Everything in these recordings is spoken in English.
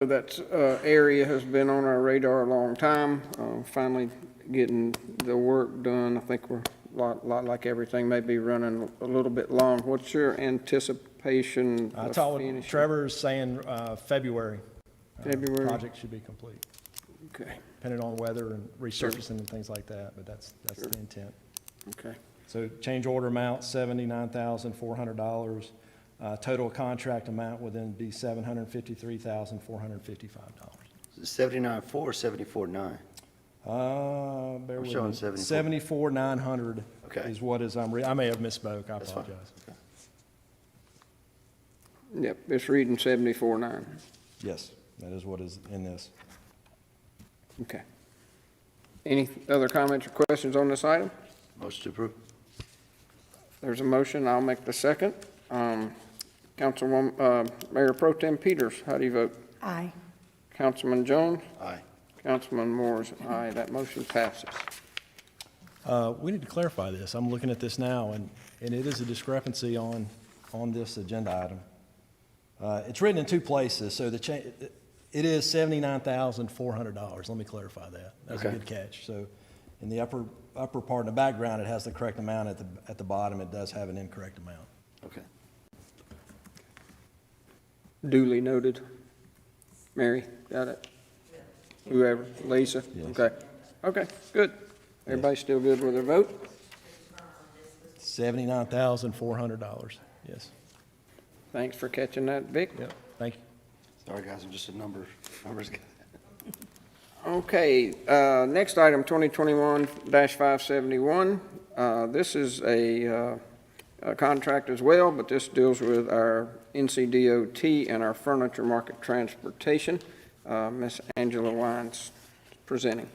That area has been on our radar a long time. Finally getting the work done. I think we're a lot like everything, maybe running a little bit long. What's your anticipation I of told finishing? Trevor's saying February. February? Project should be complete, Okay, depending on weather and resurfacing and things like that, but that's the intent. okay. So change order amount, $79,400. Total contract amount would then be $753,455. 79.4 or 74.9? Bear with showing me. 74. 74,900 Okay. is what is, I may have misspoke, I That's fine. apologize. Okay. Yep, it's reading 74.9. Yes, that is what is in this. Okay. Any other comments or questions on this item? Motion to approve. There's a motion. I'll make the second. Councilwoman, Mayor Pro Tem Peters, how do you vote? Aye. Councilman Jones? Aye. Councilman Moore is aye. That motion passes. We need to clarify this. I'm looking at this now, and it is a discrepancy on this agenda item. It's written in two places, so it is $79,400. Let me clarify that. That's a Okay. good catch. So in the upper part in the background, it has the correct amount. At the bottom, it does have an incorrect amount. Okay. Duly noted. Mary, got it? Whoever, Lisa? Yes. Okay. Okay, good. Everybody still good with their vote? $79,400, yes. Thanks for catching that, Vic. Yep, thank you. Sorry, guys, I'm just a numbers guy. Okay, next item, 2021-571. This is a contract as well, but this deals with our NCDOT and our furniture market transportation. Ms. Angela Wines presenting.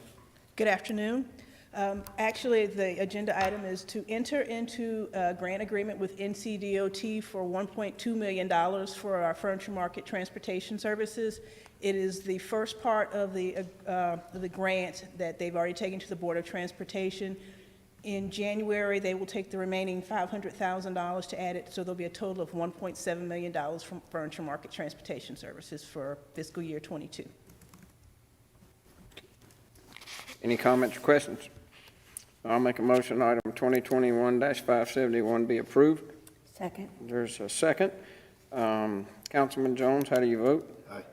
Good afternoon. Actually, the agenda item is to enter into a grant agreement with NCDOT for $1.2 million for our furniture market transportation services. It is the first part of the grant that they've already taken to the Board of Transportation. In January, they will take the remaining $500,000 to add it, so there'll be a total of $1.7 million from furniture market transportation services for fiscal year '22. Any comments or questions? I'll make a motion item 2021-571 be approved. Second. There's a second. Councilman Jones, how do you vote? Aye.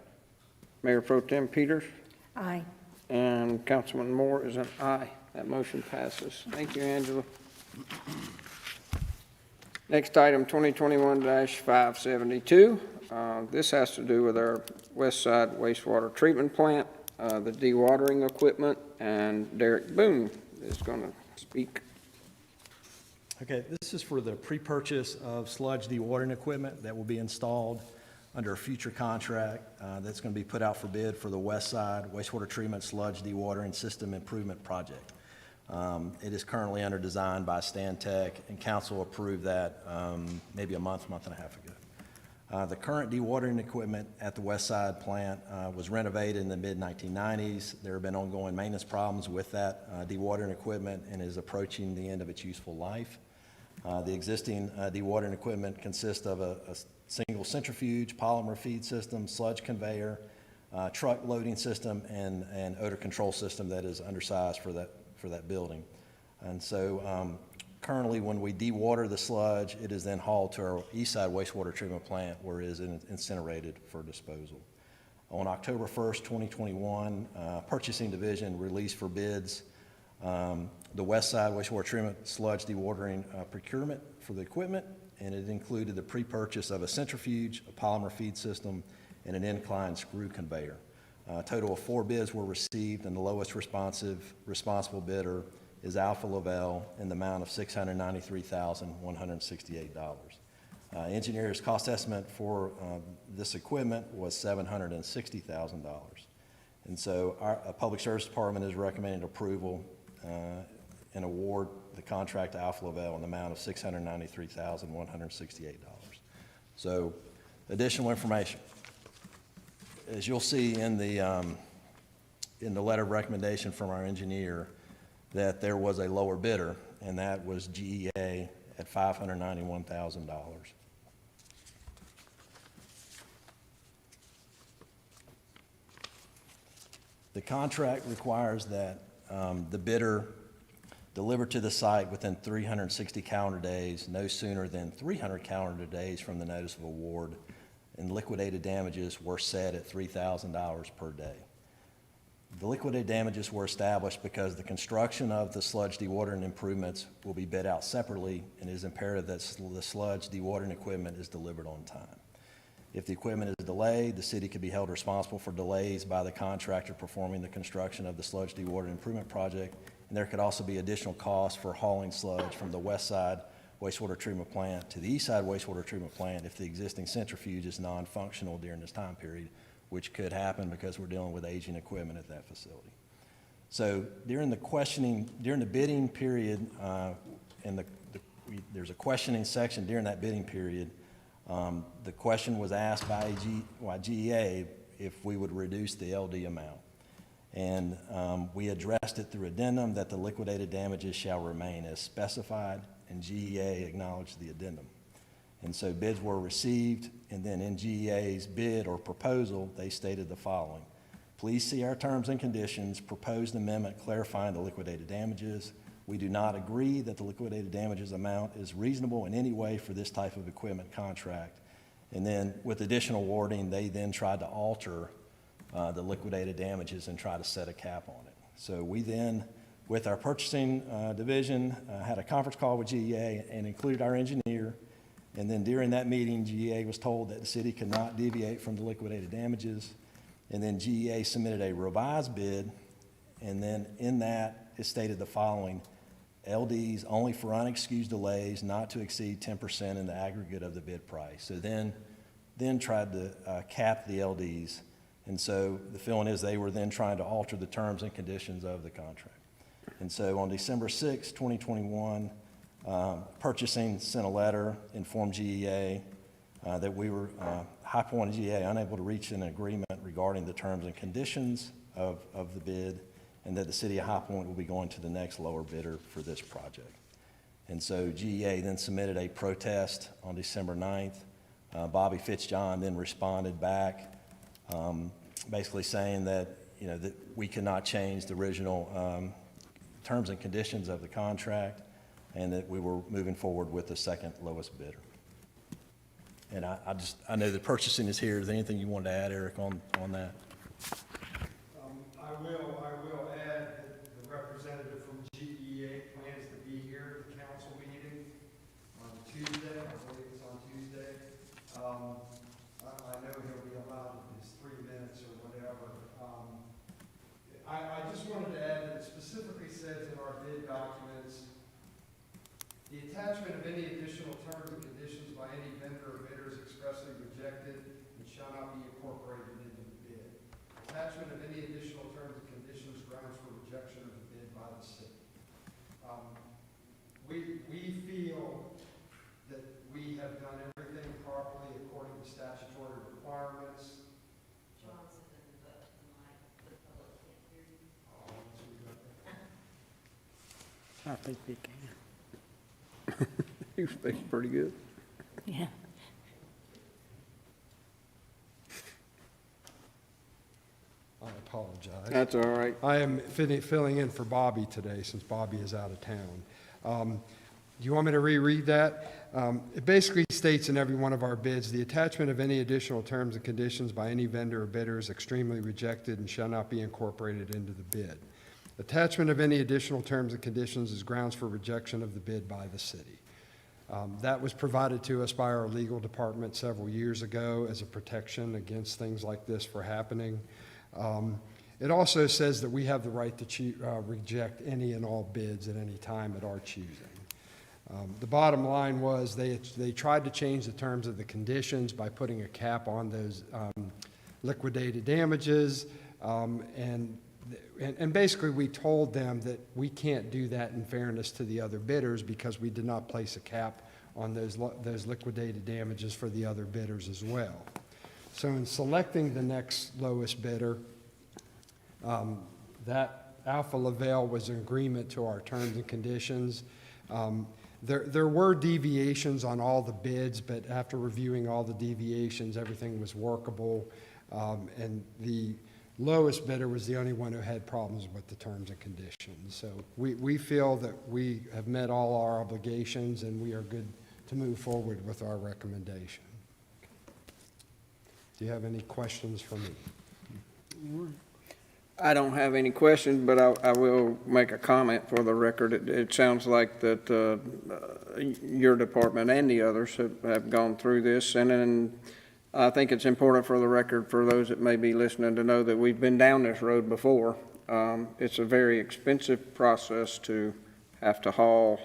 Mayor Pro Tem Peters? Aye. And Councilman Moore is an aye. That motion passes. Thank you, Angela. Next item, 2021-572. This has to do with our West Side wastewater treatment plant, the dewatering equipment, and Derek Boone is going to speak. Okay, this is for the pre-purchase of sludge dewatering equipment that will be installed under a future contract that's going to be put out for bid for the West Side wastewater treatment sludge dewatering system improvement project. It is currently under design by Stantec, and council approved that maybe a month and a half ago. The current dewatering equipment at the West Side plant was renovated in the mid-1990s. There have been ongoing maintenance problems with that dewatering equipment and is approaching the end of its useful life. The existing dewatering equipment consists of a single centrifuge, polymer feed system, sludge conveyor, truck loading system, and odor control system that is undersized for that building. And so currently when we dewater the sludge, it is then hauled to our East Side wastewater treatment plant where it is incinerated for disposal. On October 1st, 2021, Purchasing Division released for bids the West Side wastewater treatment sludge dewatering procurement for the equipment, and it included the pre-purchase of a centrifuge, a polymer feed system, and an incline screw conveyor. A total of 4 bids were received, and the lowest responsible bidder is Alpha Lavelle in the amount of $693,168. Engineer's cost estimate for this equipment was $760,000. And so our Public Service Department is recommending approval and award the contract to Alpha Lavelle in the amount of $693,168. So additional information. As you'll see in the letter of recommendation from our engineer, that there was a lower bidder, and that was GEA at $591,000. The contract requires that the bidder deliver to the site within 360 calendar days, no sooner than 300 calendar days from the notice of award, and liquidated damages were set at $3,000 per day. The liquidated damages were established because the construction of the sludge dewatering improvements will be bid out separately, and it is imperative that the sludge dewatering equipment is delivered on time. If the equipment is delayed, the city could be held responsible for delays by the contractor performing the construction of the sludge dewatering improvement project, and there could also be additional costs for hauling sludge from the west side wastewater treatment plant to the east side wastewater treatment plant if the existing centrifuge is non-functional during this time period, which could happen because we're dealing with aging equipment at that facility. So during the bidding period, there's a questioning section during that bidding period. The question was asked by GEA if we would reduce the LD amount. And we addressed it through addendum that the liquidated damages shall remain as specified, and GEA acknowledged the addendum. And so bids were received, and then in GEA's bid or proposal, they stated the following: please see our terms and conditions, proposed amendment clarifying the liquidated damages. We do not agree that the liquidated damages amount is reasonable in any way for this type of equipment contract. And then with additional wording, they then tried to alter the liquidated damages and try to set a cap on it. So we then, with our purchasing division, had a conference call with GEA and included our engineer. And then during that meeting, GEA was told that the city could not deviate from the liquidated damages. And then GEA submitted a revised bid, and then in that, it stated the following: LDs only for unexcused delays not to exceed 10% in the aggregate of the bid price. So then tried to cap the LDs. And so the feeling is they were then trying to alter the terms and conditions of the contract. And so on December 6, 2021, purchasing sent a letter, informed GEA that we were, High Point and GEA, unable to reach an agreement regarding the terms and conditions of the bid, and that the city of High Point will be going to the next lower bidder for this project. And so GEA then submitted a protest on December 9th. Bobby Fitzjohn then responded back, basically saying that, that we cannot change the original terms and conditions of the contract, and that we were moving forward with the second lowest bidder. And I know that purchasing is here. Is there anything you wanted to add, Eric, on that? I will add that the representative from GEA plans to be here at the council meeting on Tuesday. I believe it's on Tuesday. I know he'll be allowed his 3 minutes or whatever. I just wanted to add that it specifically says in our bid documents, the attachment of any additional terms and conditions by any vendor or bidder is expressly rejected and shall not be incorporated into the bid. Attachment of any additional terms and conditions grounds for rejection of the bid by the city. We feel that we have done everything properly according to statutory requirements. Johnson and the mic, the public can't hear you. I think they can. You speak pretty good. Yeah. I apologize. That's all right. I am filling in for Bobby today since Bobby is out of town. Do you want me to reread that? It basically states in every one of our bids, the attachment of any additional terms and conditions by any vendor or bidder is extremely rejected and shall not be incorporated into the bid. Attachment of any additional terms and conditions is grounds for rejection of the bid by the city. That was provided to us by our legal department several years ago as a protection against things like this for happening. It also says that we have the right to reject any and all bids at any time at our choosing. The bottom line was they tried to change the terms of the conditions by putting a cap on those liquidated damages, and basically we told them that we can't do that in fairness to the other bidders because we did not place a cap on those liquidated damages for the other bidders as well. So in selecting the next lowest bidder, that Alpha Laval was in agreement to our terms and conditions. There were deviations on all the bids, but after reviewing all the deviations, everything was workable. And the lowest bidder was the only one who had problems with the terms and conditions. So we feel that we have met all our obligations, and we are good to move forward with our recommendation. Do you have any questions for me? I don't have any questions, but I will make a comment for the record. It sounds like that your department and the others have gone through this, and then I think it's important for the record for those that may be listening to know that we've been down this road before. It's a very expensive process to have to haul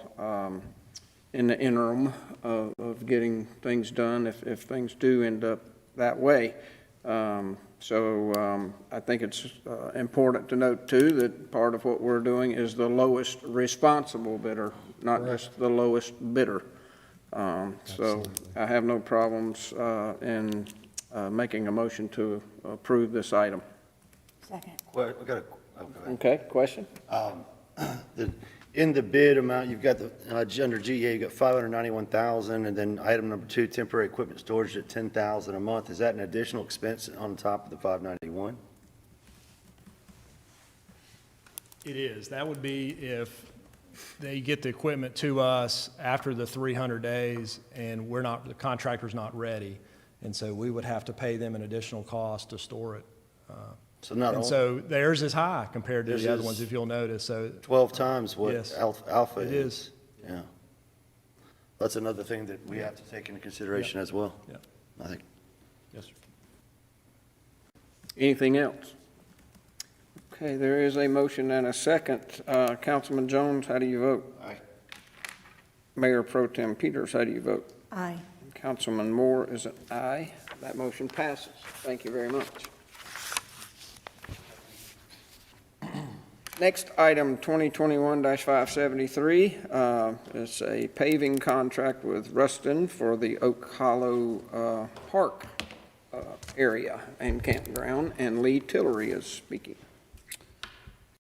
in the interim of getting things done if things do end up that way. So I think it's important to note, too, that part of what we're doing is the lowest responsible bidder, not just the lowest bidder. So Absolutely. I have no problems in making a motion to approve this item. Second. Well, I got a, oh, go ahead. Okay, question? In the bid amount, you've got the, under GA, you got 591,000, and then item number 2, temporary equipment storage at 10,000 a month. Is that an additional expense on top of the 591? It is. That would be if they get the equipment to us after the 300 days and the contractor's not ready. And so we would have to pay them an additional cost to store it. So not And only so theirs is high compared to This the other is- ones, if you'll notice. So 12 times what Yes. Alpha it is. Yeah. That's another thing that we have to take into consideration as well. Yeah. I think. Yes, sir. Anything else? Okay, there is a motion and a second. Councilman Jones, how do you vote? Aye. Mayor Pro Tem Peters, how do you vote? Aye. Councilman Moore is an aye. That motion passes. Thank you very much. Next item, 2021-573, is a paving contract with Ruston for the Oak Hollow Park area and campground, and Lee Tillery is speaking.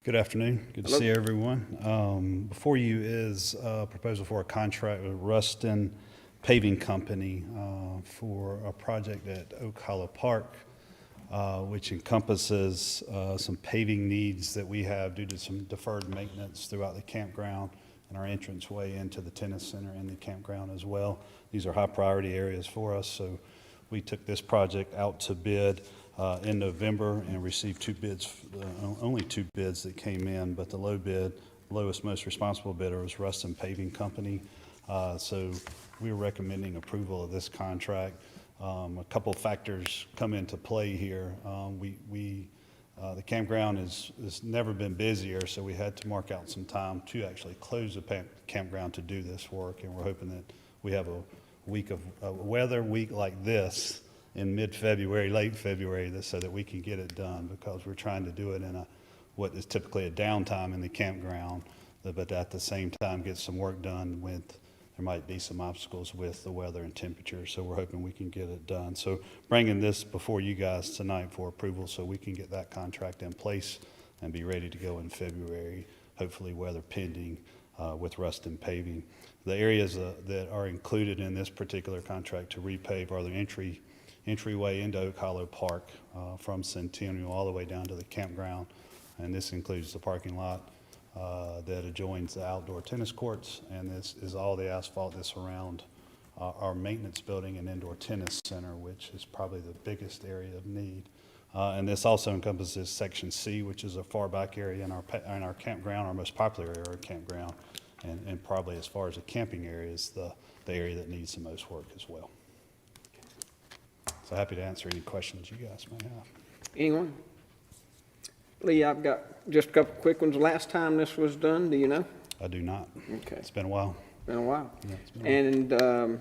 Good afternoon. Good to Hello. see everyone. Before you is a proposal for a contract with Ruston Paving Company for a project at Oak Hollow Park, which encompasses some paving needs that we have due to some deferred maintenance throughout the campground and our entranceway into the tennis center and the campground as well. These are high priority areas for us, so we took this project out to bid in November and received two bids, only two bids that came in, but the lowest, most responsible bidder was Ruston Paving Company. So we're recommending approval of this contract. A couple of factors come into play here. The campground has never been busier, so we had to mark out some time to actually close the campground to do this work, and we're hoping that we have a weather week like this in mid-February, late February, so that we can get it done, because we're trying to do it in what is typically a downtime in the campground, but at the same time get some work done with, there might be some obstacles with the weather and temperature, so we're hoping we can get it done. So bringing this before you guys tonight for approval so we can get that contract in place and be ready to go in February, hopefully weather pending, with Ruston Paving. The areas that are included in this particular contract to repave are the entryway into Oak Hollow Park from Centennial all the way down to the campground, and this includes the parking lot that adjoins the outdoor tennis courts, and this is all the asphalt that's around our maintenance building and indoor tennis center, which is probably the biggest area of need. And this also encompasses Section C, which is a far back area in our campground, our most popular area of campground, and probably as far as the camping area is the area that needs the most work as well. So happy to answer any questions you guys may have. Anyone? Lee, I've got just a couple quick ones. Last time this was done, do you know? I do not. Okay. It's been a while. Been a while. Yeah, it's been a while. And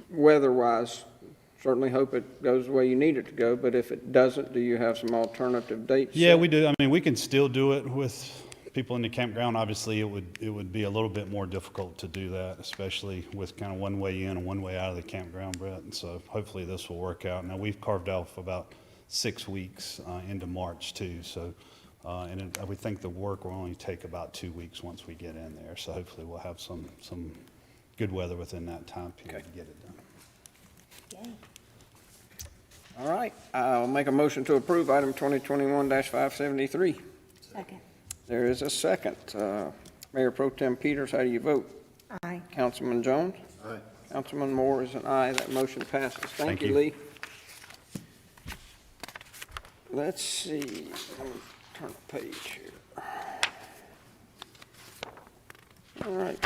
weather-wise, certainly hope it goes the way you need it to go, but if it doesn't, do you have some alternative dates? Yeah, set? we do. I mean, we can still do it with people in the campground. Obviously, it would be a little bit more difficult to do that, especially with kind of one way in and one way out of the campground, Brett. And so hopefully this will work out. Now, we've carved off about 6 weeks into March too. So, we think the work will only take about 2 weeks once we get in there. So hopefully we'll have some good weather within that time period to get it done. All right, I'll make a motion to approve item 2021-573. Second. There is a second. Mayor Pro Tem Peters, how do you vote? Aye. Councilman Jones? Aye. Councilman Moore is an aye. That motion passes. Thank Thank you, you. Lee. Let's see, let me turn the page here. All right,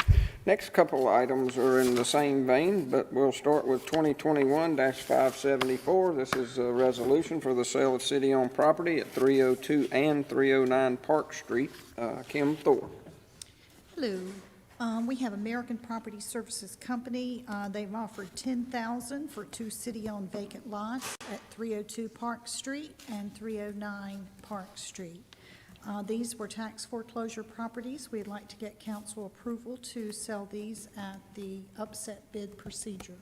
next couple items are in the same vein, but we'll start with 2021-574. This is a resolution for the sale of city-owned property at 302 and 309 Park Street. Kim Thorpe. Hello. We have American Property Services Company. They've offered $10,000 for 2 city-owned vacant lots at 302 Park Street and 309 Park Street. These were tax foreclosure properties. We'd like to get council approval to sell these at the upset bid procedure.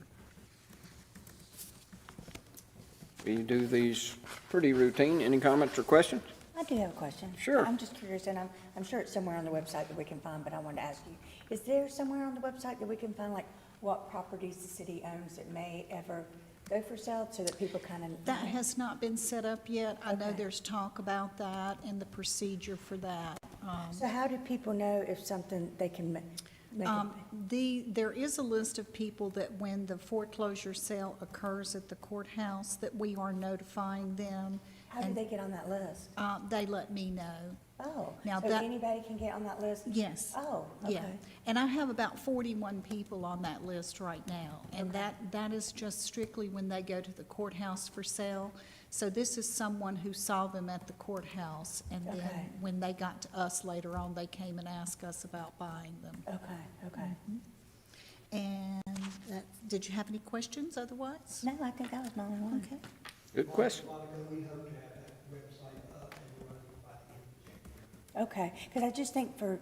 We do these pretty routine. Any comments or questions? I do have a question. Sure. I'm just curious, and I'm sure it's somewhere on the website that we can find, but I wanted to ask you, is there somewhere on the website that we can find, like, what properties the city owns that may ever go for sale, so that people kind of? That has not been set up yet. I know Okay. there's talk about that and the procedure for that. So how do people know if something, they can make a? There is a list of people that when the foreclosure sale occurs at the courthouse, that we are notifying them. How do and, they get on that list? They let me know. Oh, Now so that- anybody can get on that list? Yes. Oh, Yeah, okay. and I have about 41 people on that list right now, and that is just strictly when they go to the courthouse for sale. So this is someone who saw them at the courthouse, and then Okay. when they got to us later on, they came and asked us about buying them. Okay. And did you have any questions otherwise? No, I think that was my only one. Okay. Good question. Okay, because I just think for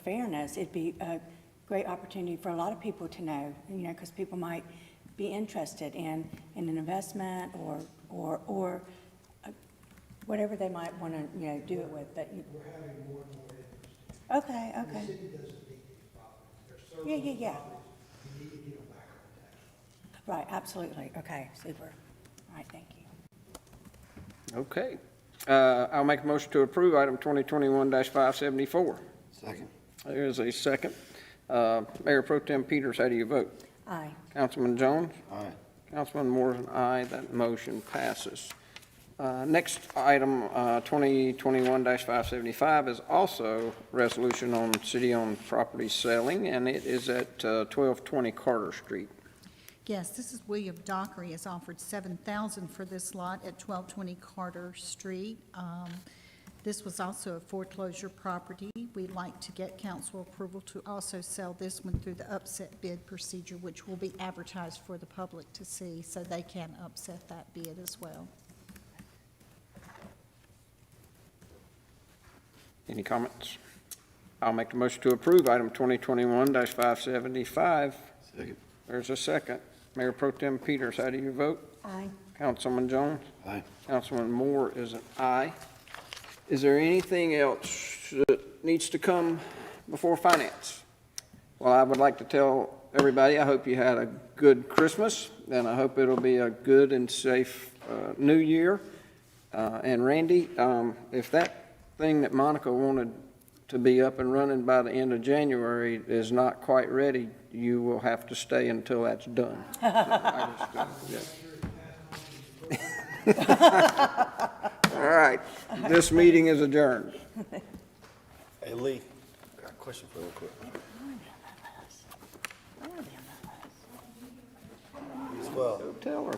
fairness, it'd be a great opportunity for a lot of people to know, because people might be interested in an investment or whatever they might want to, do it with, but. We're having more and more interest. Okay. The city doesn't need these properties. They're serving properties. You need to get them back on tax. Right, absolutely. Okay, super. All right, thank you. Okay. I'll make a motion to approve item 2021-574. Second. There is a second. Mayor Pro Tem Peters, how do you vote? Aye. Councilman Jones? Aye. Councilman Moore is an aye. That motion passes. Next item, 2021-575, is also resolution on city-owned property selling, and it is at 1220 Carter Street. Yes, this is William Dockery has offered $7,000 for this lot at 1220 Carter Street. This was also a foreclosure property. We'd like to get council approval to also sell this one through the upset bid procedure, which will be advertised for the public to see, so they can upset that bid as well. Any comments? I'll make the motion to approve item 2021-575. Second. There's a second. Mayor Pro Tem Peters, how do you vote? Aye. Councilman Jones? Aye. Councilman Moore is an aye. Is there anything else that needs to come before finance? Well, I would like to tell everybody, I hope you had a good Christmas, and I hope it'll be a good and safe New Year. And Randy, if that thing that Monica wanted to be up and running by the end of January is not quite ready, you will have to stay until that's done. All right, this meeting is adjourned. Hey, Lee, I got a question for you real quick. Where are they on that list? As well. Tell her.